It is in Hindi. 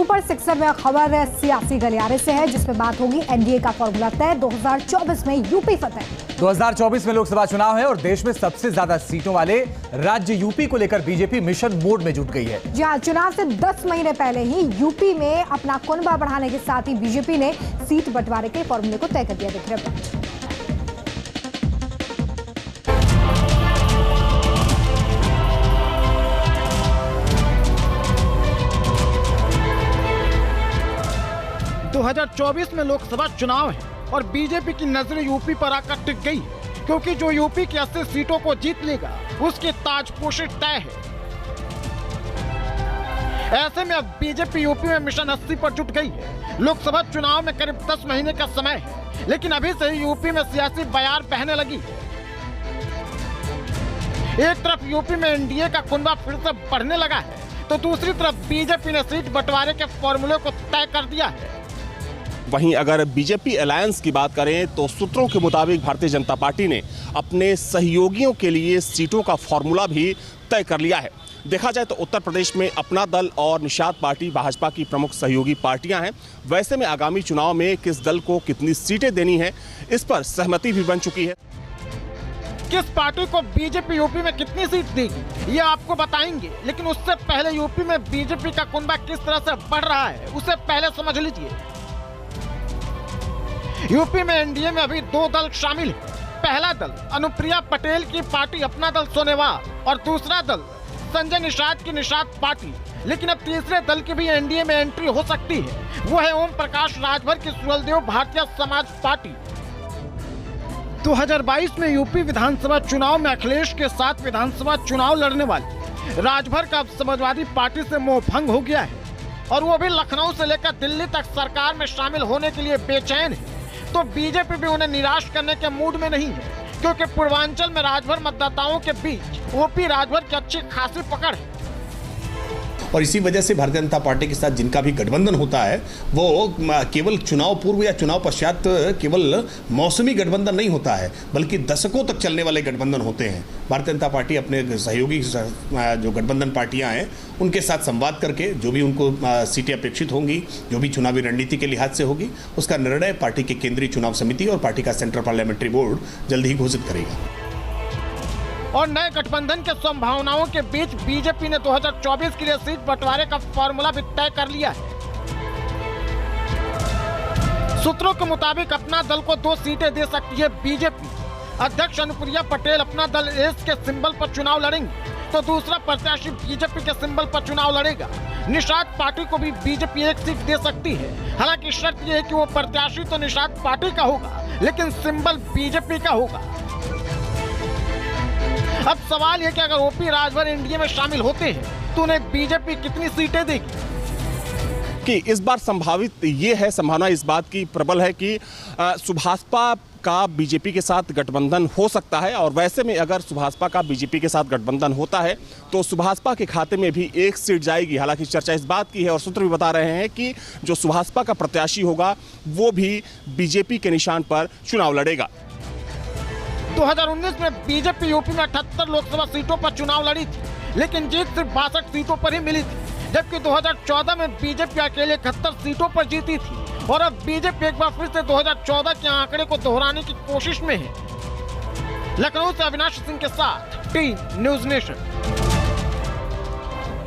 सुपर सिक्सर में खबर सियासी गलियारे से है, जिसमें बात होगी एनडीए का फॉर्मूला तय, 2024 में यूपी फतेह। 2024 में लोकसभा चुनाव है और देश में सबसे ज्यादा सीटों वाले राज्य यूपी को लेकर बीजेपी मिशन मोड में जुट गई है। जी हां, चुनाव से 10 महीने पहले ही यूपी में अपना कुनबा बढ़ाने के साथ ही बीजेपी ने सीट बंटवारे के फॉर्मूले को तय कर दिया। देख रहे हैं 2024 में लोकसभा चुनाव है और बीजेपी की नजरें यूपी पर आकर टिक गई, क्योंकि जो यूपी की 80 सीटों को जीत लेगा उसकी ताजपोशी तय है। ऐसे में अब बीजेपी यूपी में मिशन 80 पर जुट गई है। लोकसभा चुनाव में करीब 10 महीने का समय है, लेकिन अभी से ही यूपी में सियासी बयार बहने लगी। एक तरफ यूपी में एनडीए का कुनबा फिर से बढ़ने लगा है, तो दूसरी तरफ बीजेपी ने सीट बंटवारे के फॉर्मूले को तय कर दिया है। वहीं अगर बीजेपी अलायंस की बात करें तो सूत्रों के मुताबिक भारतीय जनता पार्टी ने अपने सहयोगियों के लिए सीटों का फॉर्मूला भी तय कर लिया है। देखा जाए तो उत्तर प्रदेश में अपना दल और निषाद पार्टी भाजपा की प्रमुख सहयोगी पार्टियां हैं। वैसे में आगामी चुनाव में किस दल को कितनी सीटें देनी है, इस पर सहमति भी बन चुकी है। किस पार्टी को बीजेपी यूपी में कितनी सीट देगी ये आपको बताएंगे, लेकिन उससे पहले यूपी में बीजेपी का कुनबा किस तरह से बढ़ रहा है उसे पहले समझ लीजिए। यूपी में एनडीए में अभी 2 दल शामिल है। पहला दल अनुप्रिया पटेल की पार्टी अपना दल सोनेवाल और दूसरा दल संजय निषाद की निषाद पार्टी। लेकिन अब तीसरे दल की भी एनडीए में एंट्री हो सकती है, वो है ओम प्रकाश राजभर की सुहलदेव भारतीय समाज पार्टी। 2022 में यूपी विधानसभा चुनाव में अखिलेश के साथ विधानसभा चुनाव लड़ने वाले राजभर का अब समाजवादी पार्टी से मोहभंग हो गया है और वो भी लखनऊ से लेकर दिल्ली तक सरकार में शामिल होने के लिए बेचैन है। तो बीजेपी भी उन्हें निराश करने के मूड में नहीं है, क्योंकि पूर्वांचल में राजभर मतदाताओं के बीच ओपी राजभर की अच्छी खासी पकड़ है। और इसी वजह से भारतीय जनता पार्टी के साथ जिनका भी गठबंधन होता है वो केवल चुनाव पूर्व या चुनाव पश्चात केवल मौसमी गठबंधन नहीं होता है, बल्कि दशकों तक चलने वाले गठबंधन होते हैं। भारतीय जनता पार्टी अपने सहयोगी जो गठबंधन पार्टियां हैं उनके साथ संवाद करके जो भी उनको सीटें अपेक्षित होंगी, जो भी चुनावी रणनीति के लिहाज से होगी, उसका निर्णय पार्टी की केंद्रीय चुनाव समिति और पार्टी का सेंट्रल पार्लियामेंट्री बोर्ड जल्द ही घोषित करेगा। और नए गठबंधन के संभावनाओं के बीच बीजेपी ने 2024 के लिए सीट बंटवारे का फॉर्मूला भी तय कर लिया है। सूत्रों के मुताबिक अपना दल को 2 सीटें दे सकती है बीजेपी। अध्यक्ष अनुप्रिया पटेल अपना दल एस के सिंबल पर चुनाव लड़ेंगे, तो दूसरा प्रत्याशी बीजेपी के सिंबल पर चुनाव लड़ेगा। निषाद पार्टी को भी बीजेपी 1 सीट दे सकती है। हालांकि शर्त यह है कि वो प्रत्याशी तो निषाद पार्टी का होगा, लेकिन सिंबल बीजेपी का होगा। अब सवाल यह कि अगर ओपी राजभर एनडीए में शामिल होते हैं तो उन्हें बीजेपी कितनी सीटें देगी। कि इस बार संभावित ये है, संभावना इस बात की प्रबल है कि सुभाषपा का बीजेपी के साथ गठबंधन हो सकता है। और वैसे में अगर सुभाषपा का बीजेपी के साथ गठबंधन होता है तो सुभाषपा के खाते में भी 1 सीट जाएगी। हालांकि चर्चा इस बात की है और सूत्र भी बता रहे हैं कि जो सुभाषपा का प्रत्याशी होगा वो भी बीजेपी के निशान पर चुनाव लड़ेगा। 2019 में बीजेपी यूपी में 78 लोकसभा सीटों पर चुनाव लड़ी थी, लेकिन जीत सिर्फ 62 सीटों पर ही मिली थी। जबकि 2014 में बीजेपी अकेले 71 सीटों पर जीती थी और अब बीजेपी एक बार फिर से 2014 के आंकड़े को दोहराने की कोशिश में है। लखनऊ से अविनाश सिंह के साथ टीम न्यूज़ नेशन।